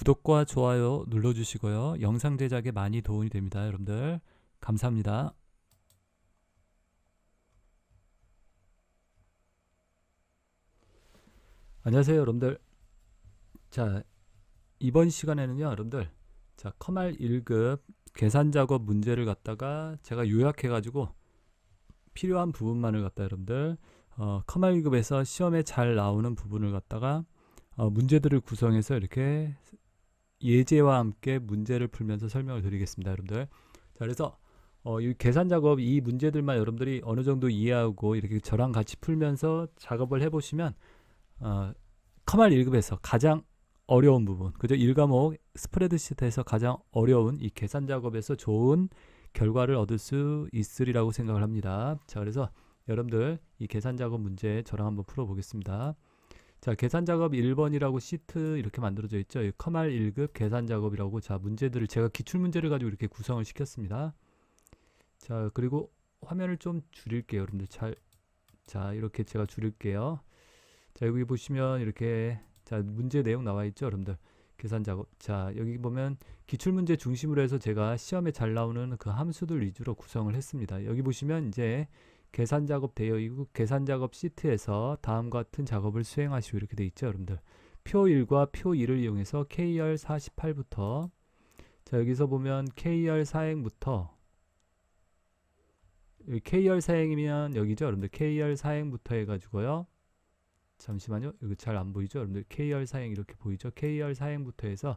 구독과 좋아요 눌러주시고요. 영상 제작에 많이 도움이 됩니다. 여러분들 감사합니다. 안녕하세요 여러분들. 자, 이번 시간에는요 여러분들, 자 커말 1급 계산작업 문제를 갖다가 제가 요약해 가지고 필요한 부분만을 갖다 여러분들 커말 1급에서 시험에 잘 나오는 부분을 갖다가 문제들을 구성해서 이렇게 예제와 함께 문제를 풀면서 설명을 드리겠습니다 여러분들. 자, 그래서 이 계산 작업, 이 문제들만 여러분들이 어느 정도 이해하고 이렇게 저랑 같이 풀면서 작업을 해보시면 커말 1급에서 가장 어려운 부분, 그죠? 1과목 스프레드시트에서 가장 어려운 이 계산 작업에서 좋은 결과를 얻을 수 있으리라고 생각을 합니다. 자, 그래서 여러분들 이 계산 작업 문제 저랑 한번 풀어보겠습니다. 자, 계산 작업 1번이라고 시트 이렇게 만들어져 있죠. 커말 1급 계산 작업이라고. 자, 문제들을 제가 기출 문제를 가지고 이렇게 구성을 시켰습니다. 자, 그리고 화면을 좀 줄일게요 여러분들. 자, 이렇게 제가 줄일게요. 자, 여기 보시면 이렇게 자 문제 내용 나와 있죠 여러분들. 계산 작업. 자, 여기 보면 기출 문제 중심으로 해서 제가 시험에 잘 나오는 그 함수들 위주로 구성을 했습니다. 여기 보시면 이제 계산 작업 되어 있고, 계산 작업 시트에서 다음과 같은 작업을 수행하시오 이렇게 되어 있죠 여러분들. 표 1과 표 2를 이용해서 KR 48부터, 자 여기서 보면 KR 사행부터, KR 사행이면 여기죠 여러분들. KR 사행부터 해가지고요, 잠시만요, 이거 잘 안 보이죠 여러분들. KR 사행 이렇게 보이죠. KR 사행부터 해서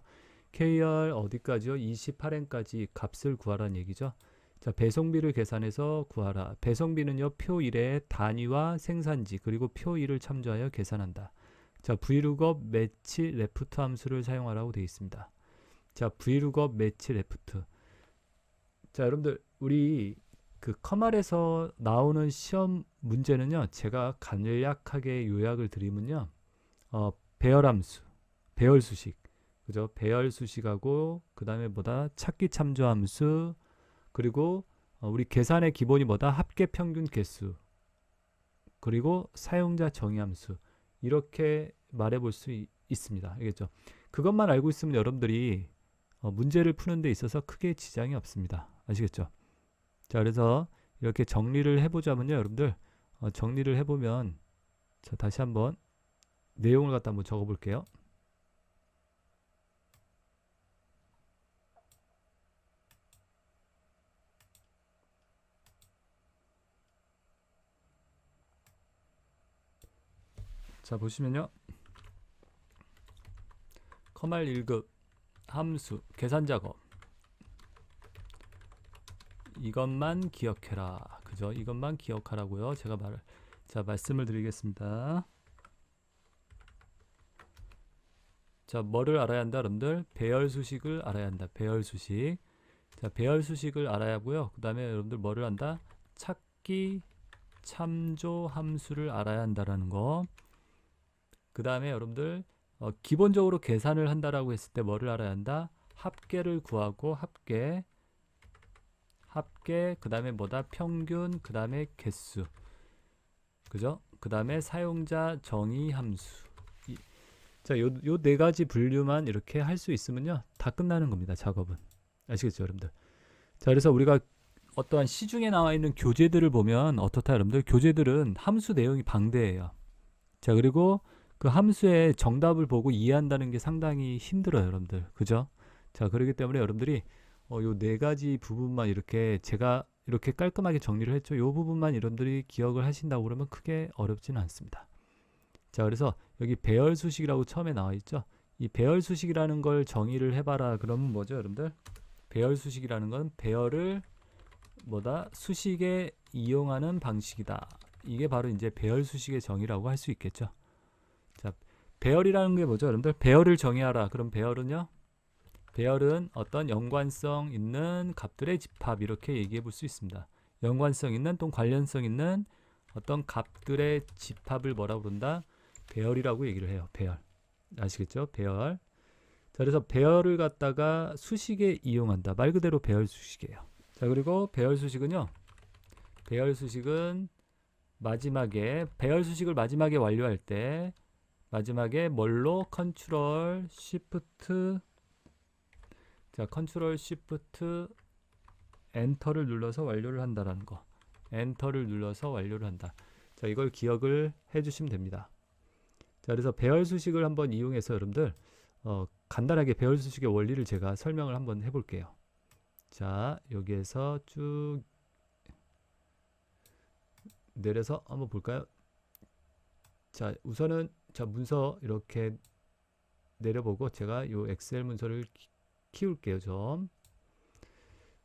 KR 어디까지요? 28행까지 값을 구하라는 얘기죠. 자, 배송비를 계산해서 구하라. 배송비는요 표 1의 단위와 생산지 그리고 표 2를 참조하여 계산한다. 자, vlookup match left 함수를 사용하라고 되어 있습니다. 자, vlookup match left. 자, 여러분들 우리 그 커말에서 나오는 시험 문제는요, 제가 간략하게 요약을 드리면요, 배열함수, 배열수식, 그죠? 배열수식하고 그 다음에 뭐다, 찾기 참조함수, 그리고 우리 계산의 기본이 뭐다, 합계평균 개수, 그리고 사용자 정의함수, 이렇게 말해볼 수 있습니다. 알겠죠? 그것만 알고 있으면 여러분들이 문제를 푸는 데 있어서 크게 지장이 없습니다. 아시겠죠? 자, 그래서 이렇게 정리를 해보자면요 여러분들, 정리를 해보면, 자 다시 한번 내용을 갖다 한번 적어 볼게요. 자, 보시면요, 커말 1급 함수 계산 작업, 이것만 기억해라, 그죠? 이것만 기억하라고요. 제가 말씀을 드리겠습니다. 자, 뭐를 알아야 한다 여러분들? 배열 수식을 알아야 한다. 배열 수식. 자, 배열 수식을 알아야 하고요. 그 다음에 여러분들 뭐를 한다? 찾기 참조 함수를 알아야 한다라는 거. 그 다음에 여러분들 기본적으로 계산을 한다라고 했을 때 뭐를 알아야 한다? 합계를 구하고, 합계, 그 다음에 뭐다? 평균, 그 다음에 개수, 그죠? 그 다음에 사용자 정의 함수. 자, 요 네 가지 분류만 이렇게 할 수 있으면요 다 끝나는 겁니다, 작업은. 아시겠죠 여러분들? 자, 그래서 우리가 어떠한 시중에 나와 있는 교재들을 보면 어떻다 여러분들? 교재들은 함수 내용이 방대해요. 자, 그리고 그 함수의 정답을 보고 이해한다는 게 상당히 힘들어요 여러분들, 그죠? 자, 그렇기 때문에 여러분들이 요 네 가지 부분만 이렇게 제가 이렇게 깔끔하게 정리를 했죠. 요 부분만 여러분들이 기억을 하신다고 그러면 크게 어렵지는 않습니다. 자, 그래서 여기 배열 수식이라고 처음에 나와 있죠. 이 배열 수식이라는 걸 정의를 해봐라 그러면 뭐죠 여러분들? 배열 수식이라는 건 배열을 뭐다? 수식에 이용하는 방식이다. 이게 바로 이제 배열 수식의 정의라고 할 수 있겠죠. 자, 배열이라는 게 뭐죠 여러분들? 배열을 정의하라. 그럼 배열은요, 배열은 어떤 연관성 있는 값들의 집합, 이렇게 얘기해 볼 수 있습니다. 연관성 있는 또는 관련성 있는 어떤 값들의 집합을 뭐라고 부른다? 배열이라고 얘기를 해요. 배열. 아시겠죠? 배열. 자, 그래서 배열을 갖다가 수식에 이용한다. 말 그대로 배열 수식이에요. 자, 그리고 배열 수식은요, 배열 수식은 마지막에, 배열 수식을 마지막에 완료할 때 마지막에 뭘로? 컨트롤 시프트 자, 컨트롤 쉬프트 엔터를 눌러서 완료를 한다라는 거. 엔터를 눌러서 완료를 한다. 자, 이걸 기억을 해 주시면 됩니다. 자, 그래서 배열 수식을 한번 이용해서 여러분들 간단하게 배열 수식의 원리를 제가 설명을 한번 해 볼게요. 자, 여기에서 쭉 내려서 한번 볼까요? 자, 우선은 자, 문서 이렇게 내려보고 제가 요 엑셀 문서를 키울게요, 좀.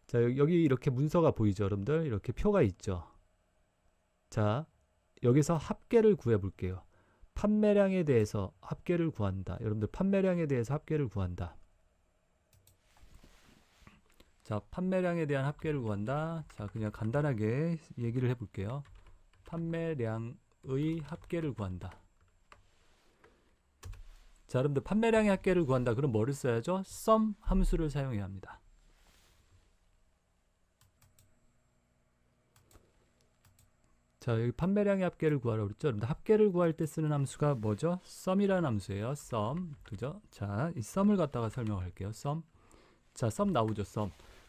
자, 여기 이렇게 문서가 보이죠, 여러분들? 이렇게 표가 있죠. 자, 여기서 합계를 구해 볼게요. 판매량에 대해서 합계를 구한다. 여러분들 판매량에 대해서 합계를 구한다. 자, 판매량에 대한 합계를 구한다. 자, 그냥 간단하게 얘기를 해 볼게요. 판매량의 합계를 구한다. 자, 여러분들 판매량의 합계를 구한다. 그럼 뭐를 써야죠? sum 함수를 사용해야 합니다. 자, 여기 판매량의 합계를 구하라고 그랬죠. 여러분들 합계를 구할 때 쓰는 함수가 뭐죠? sum이라는 함수예요. sum. 그죠? 자, 이 sum을 갖다가 설명할게요. sum. 자, sum 나오죠.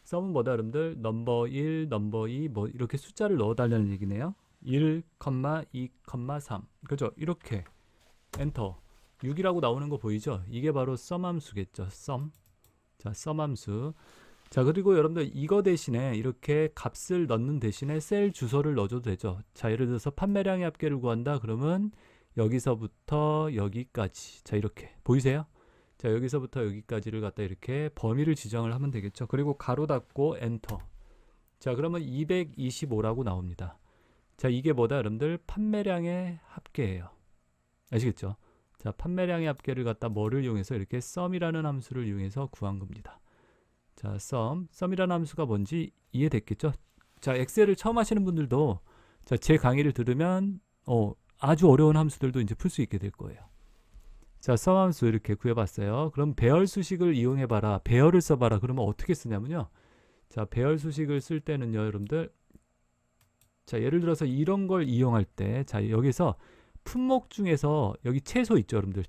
sum은 뭐다, 여러분들? 넘버 1, 넘버 2, 뭐 이렇게 숫자를 넣어달라는 얘기네요. 1, 2, 3. 그죠? 이렇게 엔터. 6이라고 나오는 거 보이죠? 이게 바로 sum 함수겠죠. sum. 자, sum 함수. 자, 그리고 여러분들 이거 대신에 이렇게 값을 넣는 대신에 셀 주소를 넣어줘도 되죠. 자, 예를 들어서 판매량의 합계를 구한다. 그러면 여기서부터 여기까지. 자, 이렇게 보이세요? 자, 여기서부터 여기까지를 갖다 이렇게 범위를 지정을 하면 되겠죠. 그리고 가로 닫고 엔터. 자, 그러면 225라고 나옵니다. 자, 이게 뭐다, 여러분들? 판매량의 합계예요. 아시겠죠? 자, 판매량의 합계를 갖다 뭐를 이용해서 이렇게 sum이라는 함수를 이용해서 구한 겁니다. 자, sum이라는 함수가 뭔지 이해됐겠죠? 자, 엑셀을 처음 하시는 분들도 자, 제 강의를 들으면 아주 어려운 함수들도 이제 풀 수 있게 될 거예요. 자, sum 함수 이렇게 구해봤어요. 그럼 배열 수식을 이용해봐라. 배열을 써봐라. 그러면 어떻게 쓰냐면요. 자, 배열 수식을 쓸 때는요, 여러분들. 자, 예를 들어서 이런 걸 이용할 때, 자, 여기서 품목 중에서 여기 채소 있죠, 여러분들.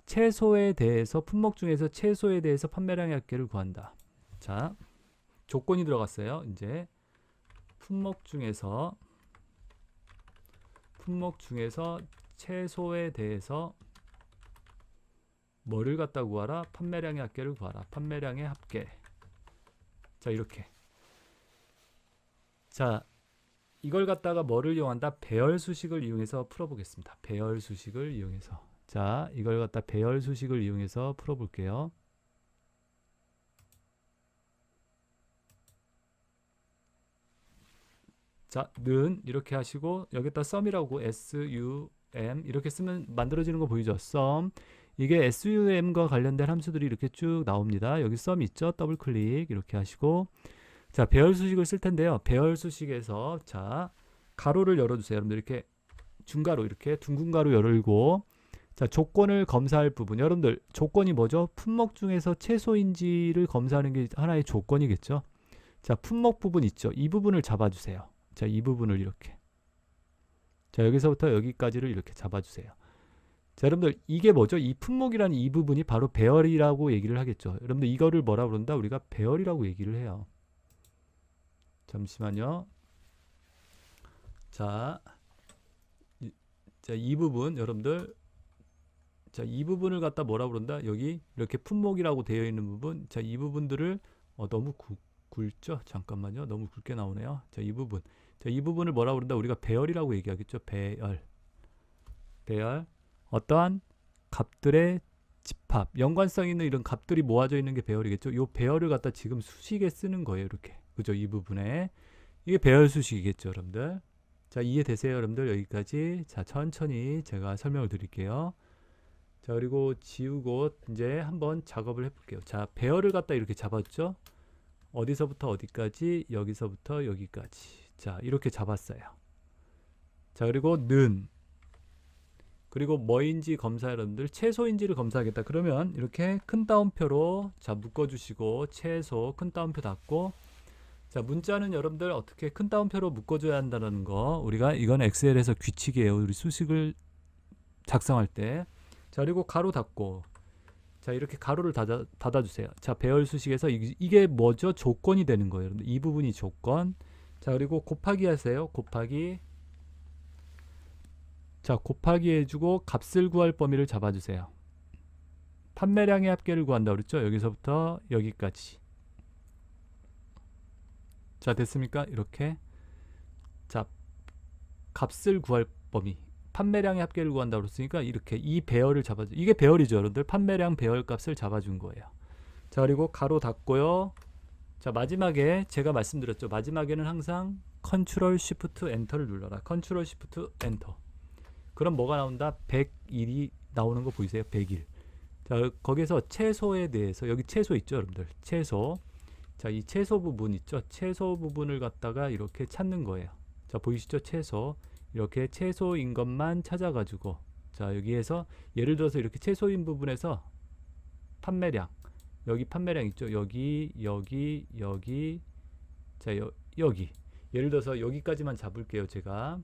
채소에 대해서 품목 중에서 채소에 대해서 판매량의 합계를 구한다. 자, 조건이 들어갔어요. 이제 품목 중에서 채소에 대해서 뭐를 갖다 구하라? 판매량의 합계를 구하라. 판매량의 합계. 자, 이렇게. 자, 이걸 갖다가 뭐를 이용한다? 배열 수식을 이용해서 풀어보겠습니다. 배열 수식을 이용해서. 자, 이걸 갖다 배열 수식을 이용해서 풀어볼게요. 자, 는 이렇게 하시고 여기다 sum이라고 sum 이렇게 쓰면 만들어지는 거 보이죠? sum. 이게 sum과 관련된 함수들이 이렇게 쭉 나옵니다. 여기 sum 있죠? 더블 클릭 이렇게 하시고 자, 배열 수식을 쓸 텐데요. 배열 수식에서 자, 가로를 열어주세요. 여러분들 이렇게 중가로 이렇게 둥근 가로 열고 자, 조건을 검사할 부분. 여러분들 조건이 뭐죠? 품목 중에서 채소인지를 검사하는 게 하나의 조건이겠죠. 자, 품목 부분 있죠. 이 부분을 잡아주세요. 자, 이 부분을 이렇게. 자, 여기서부터 여기까지를 이렇게 잡아주세요. 자, 여러분들 이게 뭐죠? 이 품목이라는 이 부분이 바로 배열이라고 얘기를 하겠죠. 여러분들 이거를 뭐라 그런다? 우리가 배열이라고 얘기를 해요. 잠시만요. 자, 이 부분 여러분들 자, 이 부분을 갖다 뭐라 그런다? 여기 이렇게 품목이라고 되어 있는 부분. 자, 이 부분들을 너무 굵죠? 잠깐만요. 너무 굵게 나오네요. 자, 이 부분. 자, 이 부분을 뭐라 그런다? 우리가 배열이라고 얘기하겠죠. 배열. 어떠한 값들의 집합, 연관성 있는 이런 값들이 모아져 있는 게 배열이겠죠. 이 배열을 갖다 지금 수식에 쓰는 거예요. 이렇게. 그죠? 이 부분에. 이게 배열 수식이겠죠, 여러분들. 자, 이해되세요, 여러분들? 여기까지. 자, 천천히 제가 설명을 드릴게요. 자, 그리고 지우고 이제 한번 작업을 해볼게요. 자, 배열을 갖다 이렇게 잡았죠. 어디서부터 어디까지, 여기서부터 여기까지. 자, 이렇게 잡았어요. 자, 그리고 는 그리고 뭐인지 검사 여러분들 채소인지를 검사하겠다. 그러면 이렇게 큰 따옴표로 자, 묶어주시고 채소 큰 따옴표 닫고 자, 문자는 여러분들 어떻게 큰 따옴표로 묶어줘야 한다는 거 우리가 이건 엑셀에서 규칙이에요. 우리 수식을 작성할 때. 자, 그리고 가로 닫고 자, 이렇게 가로를 닫아주세요. 자, 배열 수식에서 이게 뭐죠? 조건이 되는 거예요. 여러분들. 이 부분이 조건. 자, 그리고 곱하기 하세요. 곱하기. 자, 곱하기 해주고 값을 구할 범위를 잡아주세요. 판매량의 합계를 구한다 그랬죠? 여기서부터 여기까지. 자, 됐습니까? 이렇게. 자, 값을 구할 범위. 판매량의 합계를 구한다고 그랬으니까 이렇게 이 배열을 잡아줘. 이게 배열이죠, 여러분들. 판매량 배열 값을 잡아준 거예요. 자, 그리고 가로 닫고요. 자, 마지막에 제가 말씀드렸죠. 마지막에는 항상 컨트롤 쉬프트 엔터를 눌러라. 컨트롤 쉬프트 엔터. 그럼 뭐가 나온다? 101이 나오는 거 보이세요? 101. 자, 거기서 채소에 대해서 여기 채소 있죠, 여러분들. 채소. 자, 이 채소 부분 있죠. 채소 부분을 갖다가 이렇게 찾는 거예요. 자, 보이시죠? 채소. 이렇게 채소인 것만 찾아가지고, 자, 여기에서 예를 들어서 이렇게 채소인 부분에서 판매량, 여기 판매량 있죠. 여기, 자, 여기. 예를 들어서 여기까지만 잡을게요, 제가.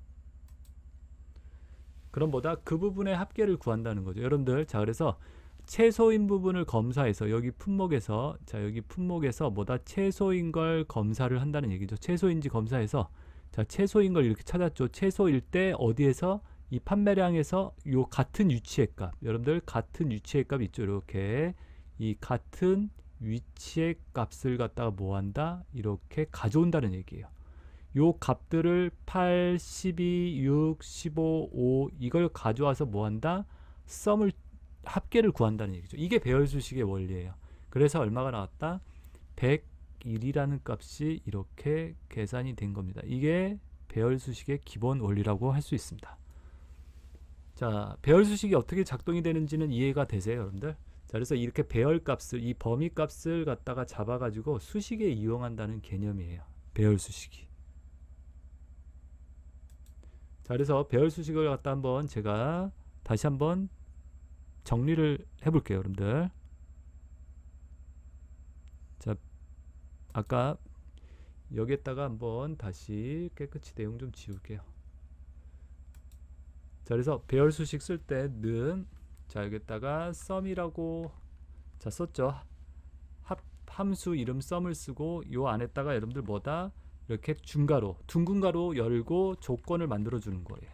그럼 뭐다? 그 부분의 합계를 구한다는 거죠, 여러분들. 자, 그래서 채소인 부분을 검사해서 여기 품목에서, 자, 여기 품목에서 뭐다? 채소인 걸 검사를 한다는 얘기죠. 채소인지 검사해서, 자, 채소인 걸 이렇게 찾았죠. 채소일 때 어디에서? 이 판매량에서 요 같은 위치의 값, 여러분들 같은 위치의 값 있죠. 이렇게 이 같은 위치의 값을 갖다가 뭐한다? 이렇게 가져온다는 얘기예요. 요 값들을 8, 12, 6, 15, 5 이걸 가져와서 뭐한다? 썸을 합계를 구한다는 얘기죠. 이게 배열수식의 원리예요. 그래서 얼마가 나왔다? 101이라는 값이 이렇게 계산이 된 겁니다. 이게 배열수식의 기본 원리라고 할 수 있습니다. 자, 배열수식이 어떻게 작동이 되는지는 이해가 되세요, 여러분들? 자, 그래서 이렇게 배열값을, 이 범위값을 갖다가 잡아가지고 수식에 이용한다는 개념이에요. 배열수식이. 자, 그래서 배열수식을 갖다 한번 제가 다시 한번 정리를 해볼게요, 여러분들. 자, 아까 여기에다가 한번 다시 깨끗이 내용 좀 지울게요. 자, 그래서 배열수식 쓸 때는, 자, 여기에다가 썸이라고, 자, 썼죠. 함수 이름 썸을 쓰고 요 안에다가 여러분들 뭐다? 이렇게 중가로, 둥근 가로 열고 조건을 만들어 주는 거예요.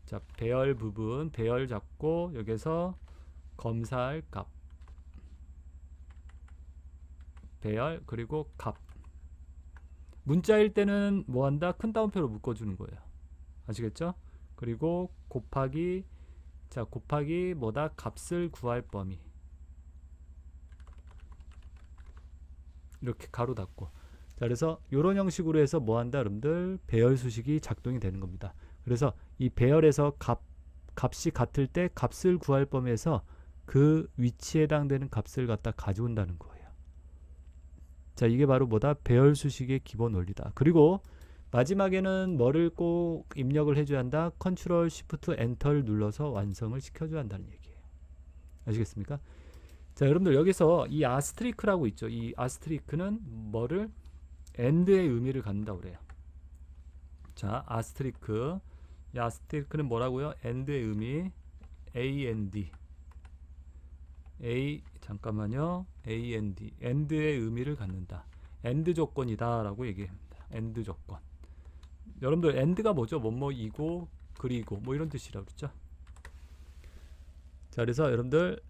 자, 배열 부분, 배열 잡고 여기서 검사할 값, 배열, 그리고 값. 문자일 때는 뭐 한다? 큰 따옴표로 묶어주는 거예요. 아시겠죠? 그리고 곱하기, 자, 곱하기 뭐다? 값을 구할 범위. 이렇게 가로 닫고. 자, 그래서 이런 형식으로 해서 뭐 한다? 여러분들 배열 수식이 작동이 되는 겁니다. 그래서 이 배열에서 값이 같을 때 값을 구할 범위에서 그 위치에 해당되는 값을 갖다 가져온다는 거예요. 자, 이게 바로 뭐다? 배열 수식의 기본 원리다. 그리고 마지막에는 뭐를 꼭 입력을 해줘야 한다? 컨트롤 쉬프트 엔터를 눌러서 완성을 시켜줘야 한다는 얘기예요. 아시겠습니까? 자, 여러분들 여기서 이 아스트리크라고 있죠. 이 아스트리크는 뭐를? AND의 의미를 갖는다고 그래요. 자, 아스트리크. 이 아스트리크는 뭐라고요? AND의 의미. AND. 잠깐만요. AND. AND의 의미를 갖는다. AND 조건이다 라고 얘기합니다. AND 조건. 여러분들 AND가 뭐죠? 뭐뭐이고 그리고 뭐 이런 뜻이라고 그랬죠. 자, 그래서 여러분들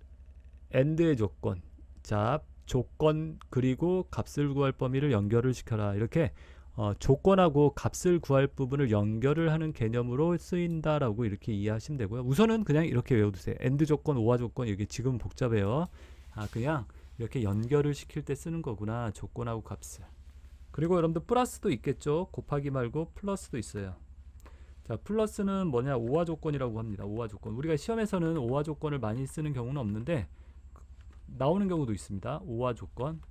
AND의 조건. 자, 조건 그리고 값을 구할 범위를 연결을 시켜라. 이렇게 조건하고 값을 구할 부분을 연결을 하는 개념으로 쓰인다라고 이렇게 이해하시면 되고요. 우선은 그냥 이렇게 외워두세요. AND 조건, OR 조건, 이게 지금 복잡해요. 그냥 이렇게 연결을 시킬 때 쓰는 거구나. 조건하고 값을. 그리고 여러분들 플러스도 있겠죠. 곱하기 말고 플러스도 있어요. 자, 플러스는 뭐냐? OR 조건이라고 합니다. OR 조건. 우리가 시험에서는 OR 조건을 많이 쓰는 경우는 없는데 나오는 경우도 있습니다. OR 조건.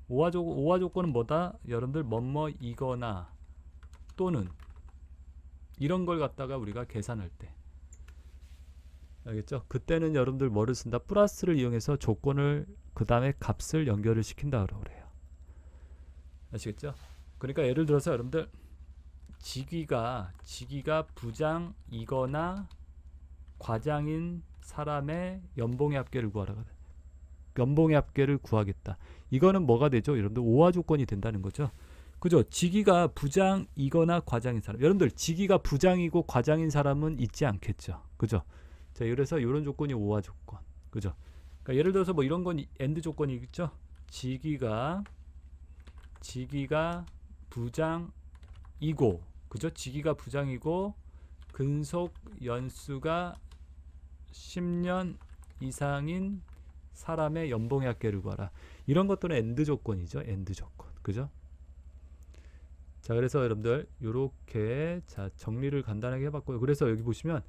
OR 조건은 뭐다? 여러분들 뭐뭐이거나 또는 이런 걸 갖다가 우리가 계산할 때, 알겠죠? 그때는 여러분들 뭐를 쓴다? 플러스를 이용해서 조건을 그 다음에 값을 연결을 시킨다고 그래요. 아시겠죠? 그러니까 예를 들어서 여러분들 직위가 부장이거나 과장인 사람의 연봉의 합계를 구하라. 연봉의 합계를 구하겠다. 이거는 뭐가 되죠? 여러분들 오화 조건이 된다는 거죠. 그죠? 직위가 부장이거나 과장인 사람. 여러분들 직위가 부장이고 과장인 사람은 있지 않겠죠. 그죠? 자, 그래서 이런 조건이 오화 조건. 그죠? 그러니까 예를 들어서 뭐 이런 건 엔드 조건이 있죠. 직위가 부장이고, 그죠? 직위가 부장이고 근속 연수가 10년 이상인 사람의 연봉의 합계를 구하라. 이런 것들은 엔드 조건이죠. 엔드 조건. 그죠? 자, 그래서 여러분들 요렇게 자 정리를 간단하게 해봤고요. 그래서 여기 보시면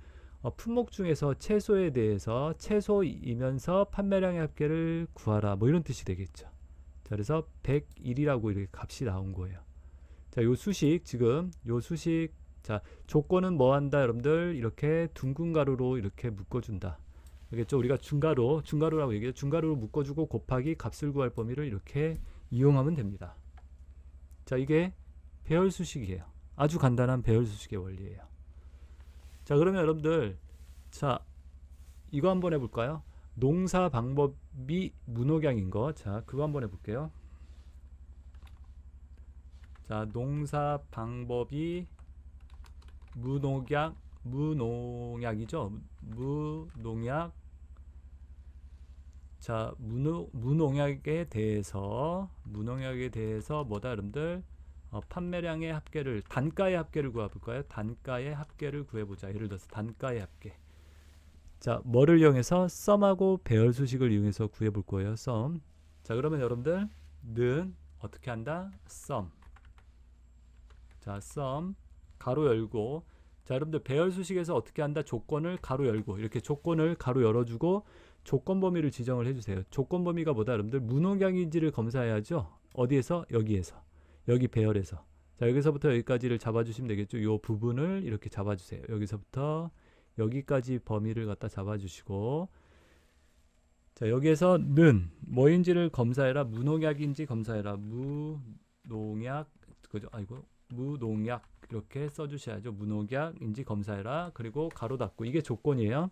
품목 중에서 채소에 대해서 채소이면서 판매량의 합계를 구하라. 뭐 이런 뜻이 되겠죠. 자, 그래서 101이라고 이렇게 값이 나온 거예요. 자, 요 수식 지금 요 수식 자 조건은 뭐 한다 여러분들 이렇게 둥근 가루로 이렇게 묶어준다. 알겠죠? 우리가 중가루라고 얘기해요. 중가루로 묶어주고 곱하기 값을 구할 범위를 이렇게 이용하면 됩니다. 자, 이게 배열 수식이에요. 아주 간단한 배열 수식의 원리예요. 자, 그러면 여러분들 자 이거 한번 해볼까요? 농사 방법이 무농약인 거. 자, 그거 한번 해볼게요. 자, 농사 방법이 무농약이죠. 무농약. 자, 무농약에 대해서 뭐다 여러분들 판매량의 합계를 단가의 합계를 구해볼까요? 단가의 합계를 구해보자. 예를 들어서 단가의 합계. 자, 뭐를 이용해서 썸하고 배열 수식을 이용해서 구해볼 거예요. 썸. 자, 그러면 여러분들 는 어떻게 한다? 썸. 자, 썸 가로 열고. 자, 여러분들 배열 수식에서 어떻게 한다? 조건을 가로 열고 이렇게 조건을 가로 열어주고 조건 범위를 지정을 해주세요. 조건 범위가 뭐다? 여러분들 무농약인지를 검사해야죠. 어디에서? 여기에서. 여기 배열에서. 자, 여기서부터 여기까지를 잡아주시면 되겠죠. 이 부분을 이렇게 잡아주세요. 여기서부터 여기까지 범위를 갖다 잡아주시고, 자, 여기에서 는 뭐인지를 검사해라. 무농약인지 검사해라. 무농약, 그죠? 아이고, 무농약 이렇게 써주셔야죠. 무농약인지 검사해라. 그리고 가로 닫고. 이게 조건이에요.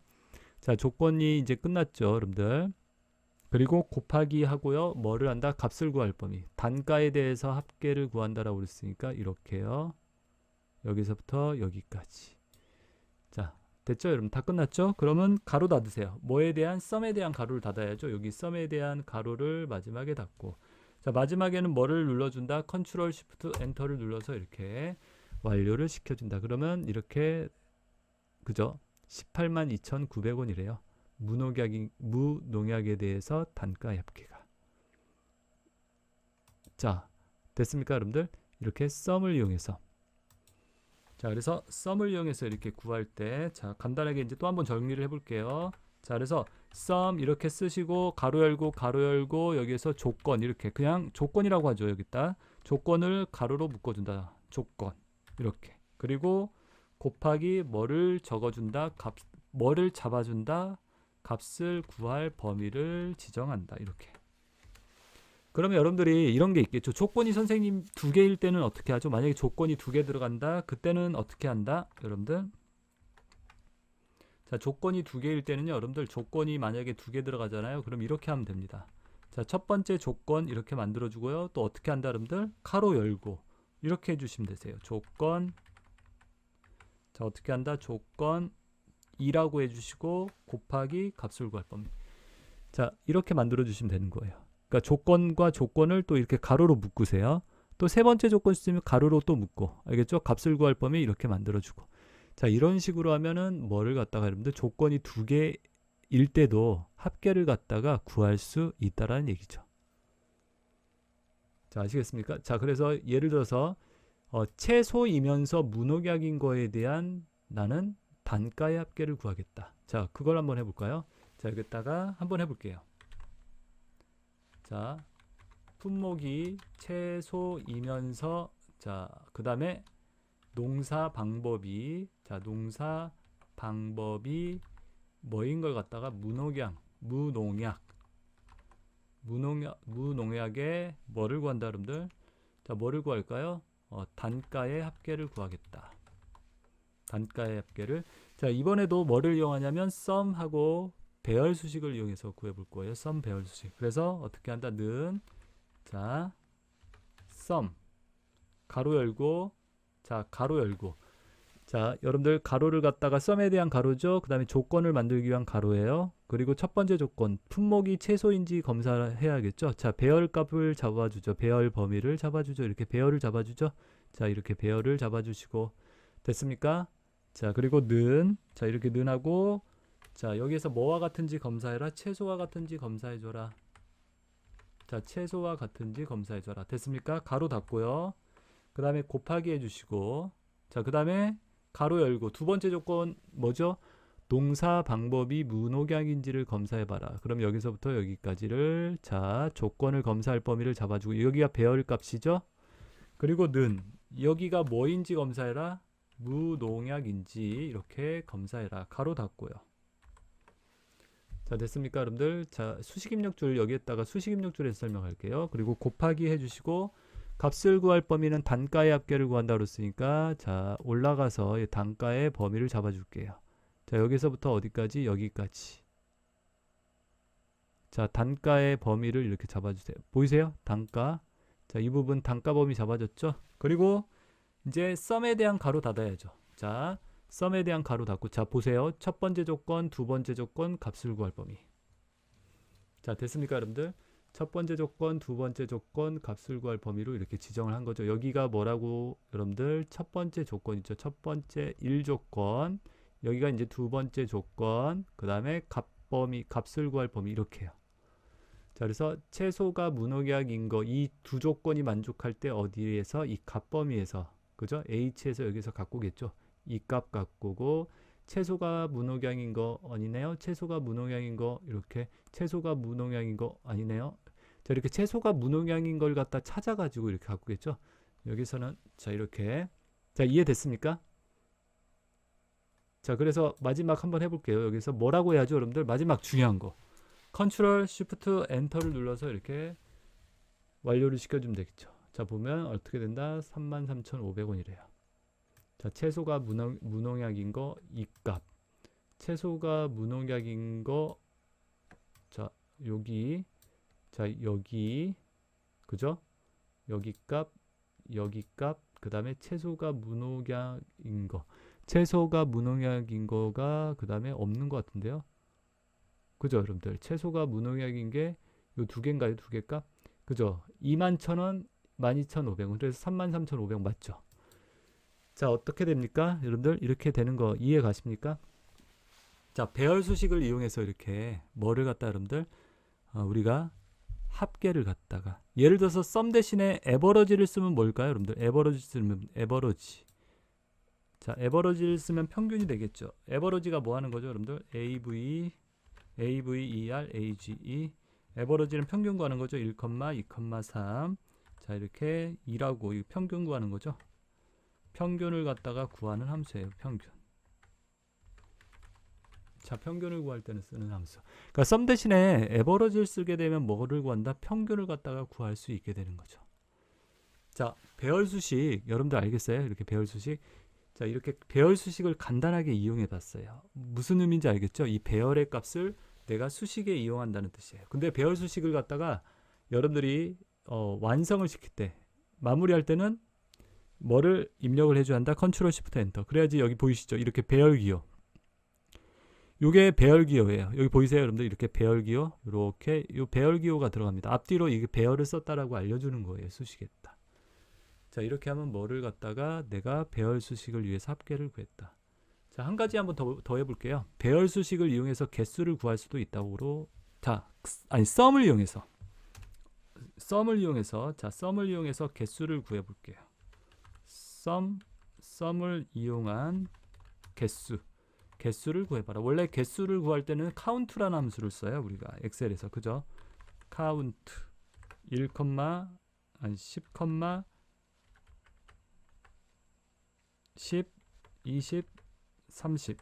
자, 조건이 이제 끝났죠, 여러분들. 그리고 곱하기 하고요. 뭐를 한다? 값을 구할 범위. 단가에 대해서 합계를 구한다라고 그랬으니까 이렇게요. 여기서부터 여기까지. 자, 됐죠? 여러분 다 끝났죠? 그러면 가로 닫으세요. 뭐에 대한? 썸에 대한 가로를 닫아야죠. 여기 썸에 대한 가로를 마지막에 닫고. 자, 마지막에는 뭐를 눌러준다? 컨트롤 시프트 엔터를 눌러서 이렇게 완료를 시켜준다. 그러면 이렇게 그죠? 182,900원이래요. 무농약에 대해서 단가 합계가. 자, 됐습니까 여러분들? 이렇게 썸을 이용해서. 자, 그래서 썸을 이용해서 이렇게 구할 때, 자, 간단하게 이제 또 한번 정리를 해볼게요. 자, 그래서 썸 이렇게 쓰시고 가로 열고 여기에서 조건 이렇게 그냥 조건이라고 하죠. 여기다 조건을 가로로 묶어준다. 조건 이렇게. 그리고 곱하기 뭐를 적어준다. 뭐를 잡아준다. 값을 구할 범위를 지정한다. 이렇게. 그러면 여러분들이 이런 게 있겠죠. 조건이 선생님 2개일 때는 어떻게 하죠? 만약에 조건이 2개 들어간다. 그때는 어떻게 한다? 여러분들. 자, 조건이 2개일 때는요. 여러분들 조건이 만약에 2개 들어가잖아요. 그럼 이렇게 하면 됩니다. 자, 첫 번째 조건 이렇게 만들어 주고요. 또 어떻게 한다 여러분들? 가로 열고 이렇게 해주시면 되세요. 조건. 자, 어떻게 한다? 조건 2라고 해주시고 곱하기 값을 구할 범위. 자, 이렇게 만들어 주시면 되는 거예요. 그러니까 조건과 조건을 또 이렇게 가로로 묶으세요. 또 세 번째 조건 쓰면 가로로 또 묶고, 알겠죠? 값을 구할 범위 이렇게 만들어 주고. 자, 이런 식으로 하면은 뭐를 갖다가 여러분들 조건이 2개일 때도 합계를 갖다가 구할 수 있다라는 얘기죠. 자, 아시겠습니까? 자, 그래서 예를 들어서 채소이면서 무농약인 거에 대한 나는 단가의 합계를 구하겠다. 자, 그걸 한번 해볼까요? 자, 여기다가 한번 해볼게요. 자, 품목이 채소이면서 자, 그 다음에 농사 방법이 자, 농사 방법이 뭐인 걸 갖다가 무농약에 뭐를 구한다 여러분들? 자, 뭐를 구할까요? 단가의 합계를 구하겠다. 단가의 합계를. 자, 이번에도 뭐를 이용하냐면 썸하고 배열 수식을 이용해서 구해볼 거예요. 썸 배열 수식. 그래서 어떻게 한다는, 자, 썸 가로 열고, 자, 가로 열고. 자, 여러분들 가로를 갖다가 썸에 대한 가로죠. 그 다음에 조건을 만들기 위한 가로예요. 그리고 첫 번째 조건, 품목이 최소인지 검사해야겠죠. 자, 배열값을 잡아주죠. 배열 범위를 잡아주죠. 이렇게 배열을 잡아주죠. 자, 이렇게 배열을 잡아주시고, 됐습니까? 자, 그리고 는, 자, 이렇게 는하고, 자, 여기에서 뭐와 같은지 검사해라. 채소와 같은지 검사해줘라. 자, 채소와 같은지 검사해줘라. 됐습니까? 가로 닫고요. 그 다음에 곱하기 해주시고, 자, 그 다음에 가로 열고, 두 번째 조건 뭐죠? 동사 방법이 문옥양인지를 검사해봐라. 그럼 여기서부터 여기까지를, 자, 조건을 검사할 범위를 잡아주고, 여기가 배열값이죠? 그리고 는, 여기가 뭐인지 검사해라. 무농약인지 이렇게 검사해라. 가로 닫고요. 자, 됐습니까, 여러분들? 자, 수식 입력줄 여기에다가 수식 입력줄에서 설명할게요. 그리고 곱하기 해주시고, 값을 구할 범위는 단가의 합계를 구한다고 했으니까, 자, 올라가서 이 단가의 범위를 잡아줄게요. 자, 여기서부터 어디까지? 여기까지. 자, 단가의 범위를 이렇게 잡아주세요. 보이세요? 단가. 자, 이 부분 단가 범위 잡아줬죠? 그리고 이제 썸에 대한 가로 닫아야죠. 자, 썸에 대한 가로 닫고, 자, 보세요. 첫 번째 조건, 두 번째 조건, 값을 구할 범위. 자, 됐습니까, 여러분들? 첫 번째 조건, 두 번째 조건, 값을 구할 범위로 이렇게 지정을 한 거죠. 여기가 뭐라고, 여러분들? 첫 번째 조건 있죠. 첫 번째 1조건, 여기가 이제 두 번째 조건, 그 다음에 값 범위, 값을 구할 범위 이렇게요. 자, 그래서 채소가 무농약인 거, 이 두 조건이 만족할 때 어디에서? 이 값 범위에서, 그죠? H에서 여기서 갖고겠죠. 이 값 갖고고, 채소가 무농약인 거 아니네요. 채소가 무농약인 거, 이렇게 채소가 무농약인 거 아니네요. 자, 이렇게 채소가 무농약인 걸 갖다 찾아가지고 이렇게 갖고겠죠. 여기서는, 자, 이렇게. 자, 이해됐습니까? 자, 그래서 마지막 한번 해볼게요. 여기서 뭐라고 해야죠, 여러분들? 마지막 중요한 거. 컨트롤 쉬프트 엔터를 눌러서 이렇게 완료를 시켜주면 되겠죠. 자, 보면 어떻게 된다? 33,500원이래요. 자, 채소가 무농약인 거 이 값. 채소가 무농약인 거, 자, 여기, 자, 여기, 그죠? 여기 값, 그 다음에 채소가 무농약인 거. 채소가 무농약인 거가 그 다음에 없는 것 같은데요. 그죠, 여러분들? 채소가 무농약인 게 요 두 개인가요? 두 개 값? 그죠? 21,000원, 12,500원. 그래서 33,500원 맞죠? 자, 어떻게 됩니까? 여러분들 이렇게 되는 거 이해 가십니까? 자, 배열 수식을 이용해서 이렇게 뭐를 갖다 여러분들 우리가 합계를 갖다가 예를 들어서 썸 대신에 에버러지를 쓰면 뭘까요? 여러분들 에버러지 쓰면 에버러지. 자, 에버러지를 쓰면 평균이 되겠죠. 에버러지가 뭐 하는 거죠, 여러분들? AVER, AGE. 에버러지는 평균 구하는 거죠. 1, 2,3. 자, 이렇게 2라고 평균 구하는 거죠. 평균을 갖다가 구하는 함수예요. 평균. 자, 평균을 구할 때는 쓰는 함수. 그러니까 썸 대신에 에버러지를 쓰게 되면 뭐를 구한다? 평균을 갖다가 구할 수 있게 되는 거죠. 자, 배열 수식 여러분들 알겠어요? 이렇게 배열 수식. 자, 이렇게 배열 수식을 간단하게 이용해 봤어요. 무슨 의미인지 알겠죠? 이 배열의 값을 내가 수식에 이용한다는 뜻이에요. 근데 배열 수식을 갖다가 여러분들이 완성을 시킬 때, 마무리할 때는 뭐를 입력을 해줘야 한다? 컨트롤 시프트 엔터. 그래야지 여기 보이시죠? 이렇게 배열 기호. 요게 배열 기호예요. 여기 보이세요, 여러분들? 이렇게 배열 기호. 이렇게 요 배열 기호가 들어갑니다. 앞뒤로 이게 배열을 썼다라고 알려주는 거예요. 수식에다. 자, 이렇게 하면 뭐를 갖다가 내가 배열 수식을 위해서 합계를 구했다. 자, 한 가지 한번 더 해볼게요. 배열 수식을 이용해서 개수를 구할 수도 있다고. 자, 아니 썸을 이용해서 자, 썸을 이용해서 개수를 구해볼게요. 썸을 이용한 개수를 구해봐라. 원래 개수를 구할 때는 count라는 함수를 써요. 우리가 엑셀에서. 그죠? count 10, 10, 20, 30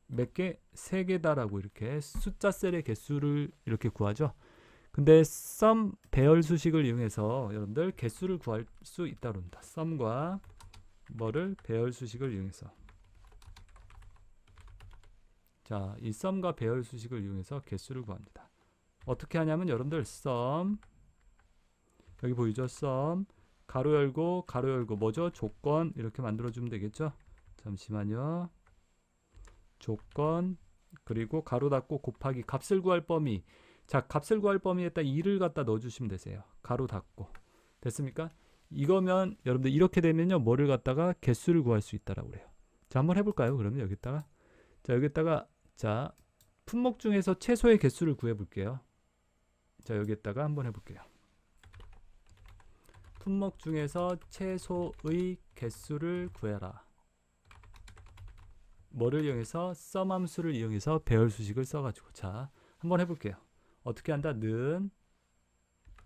몇 개? 3개다라고 이렇게 숫자 셀의 개수를 이렇게 구하죠. 근데 썸 배열 수식을 이용해서 여러분들 개수를 구할 수 있다고 합니다. 썸과 뭐를 배열 수식을 이용해서. 자, 이 썸과 배열 수식을 이용해서 개수를 구합니다. 어떻게 하냐면 여러분들 썸, 여기 보이죠? 썸 가로 열고 뭐죠? 조건 이렇게 만들어 주면 되겠죠? 잠시만요. 조건 그리고 가로 닫고 곱하기 값을 구할 범위. 자, 값을 구할 범위에다 2를 갖다 넣어 주시면 되세요. 가로 닫고. 됐습니까? 이거면 여러분들 이렇게 되면요. 뭐를 갖다가 개수를 구할 수 있다라고 그래요. 자, 한번 해 볼까요? 그러면 여기다가 자, 여기다가 자, 품목 중에서 최소의 개수를 구해 볼게요. 자, 여기에다가 한번 해 볼게요. 품목 중에서 최소의 개수를 구해라. 뭐를 이용해서? 썸 함수를 이용해서 배열 수식을 써가지고. 자, 한번 해볼게요. 어떻게 한다? 는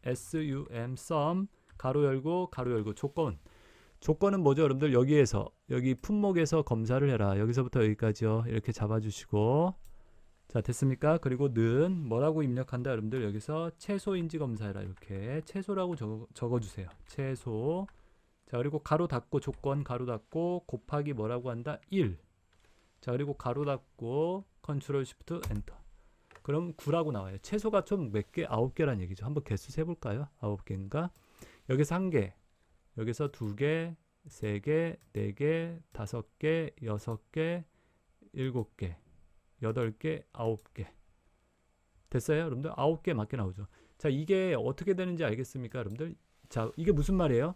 sum 썸 가로 열고 조건은 뭐죠? 여러분들 여기에서 여기 품목에서 검사를 해라. 여기서부터 여기까지요. 이렇게 잡아주시고. 자, 됐습니까? 그리고 는 뭐라고 입력한다? 여러분들 여기서 최소인지 검사해라. 이렇게 최소라고 적어주세요. 최소. 자, 그리고 가로 닫고 조건 가로 닫고 곱하기 뭐라고 한다? 1. 자, 그리고 가로 닫고 컨트롤 쉬프트 엔터. 그럼 9라고 나와요. 최소가 좀 몇 개? 9개란 얘기죠. 한번 개수 세볼까요? 9개인가? 여기서 1개, 여기서 2개, 3개, 4개, 5개, 6개, 7개, 8개, 9개. 됐어요? 여러분들 9개 맞게 나오죠. 자, 이게 어떻게 되는지 알겠습니까? 여러분들 자, 이게 무슨 말이에요?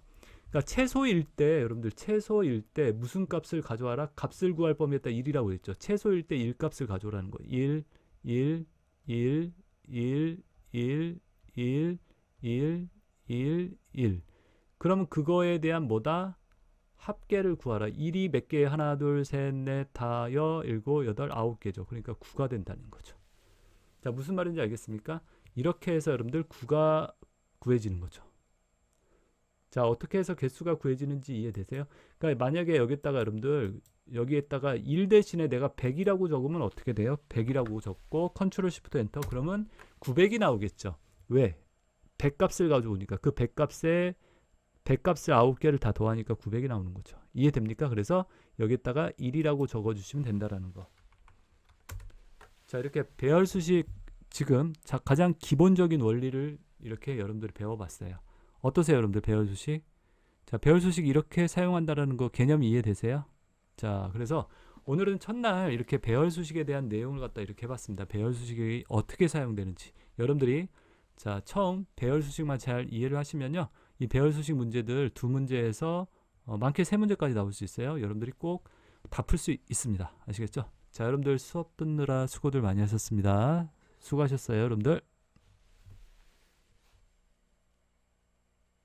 그러니까 최소일 때 여러분들 최소일 때 무슨 값을 가져와라? 값을 구할 범위에다 1이라고 했죠. 최소일 때 1 값을 가져오라는 거예요. 1, 1, 1, 1, 1, 1, 1, 1, 1. 그러면 그거에 대한 뭐다? 합계를 구하라. 1이 몇 개? 하나, 둘, 셋, 넷, 다여, 일곱, 여덟, 9개죠. 그러니까 9가 된다는 거죠. 자, 무슨 말인지 알겠습니까? 이렇게 해서 여러분들 9가 구해지는 거죠. 자, 어떻게 해서 개수가 구해지는지 이해되세요? 그러니까 만약에 여기다가 여러분들 여기에다가 1 대신에 내가 100이라고 적으면 어떻게 돼요? 100이라고 적고 컨트롤 쉬프트 엔터 그러면 900이 나오겠죠. 왜? 100값을 가져오니까 그 100값을 9개를 다 더하니까 900이 나오는 거죠. 이해됩니까? 그래서 여기에다가 1이라고 적어주시면 된다라는 거. 자, 이렇게 배열 수식 지금 가장 기본적인 원리를 이렇게 여러분들이 배워봤어요. 어떠세요, 여러분들 배열 수식? 자, 배열 수식 이렇게 사용한다라는 거 개념이 이해되세요? 자, 그래서 오늘은 첫날 이렇게 배열 수식에 대한 내용을 갖다 이렇게 해봤습니다. 배열 수식이 어떻게 사용되는지 여러분들이 자, 처음 배열 수식만 잘 이해를 하시면요, 이 배열 수식 문제들 2문제에서 많게 3문제까지 나올 수 있어요. 여러분들이 꼭 다 풀 수 있습니다. 아시겠죠? 자, 여러분들 수업 듣느라 수고들 많이 하셨습니다. 수고하셨어요, 여러분들.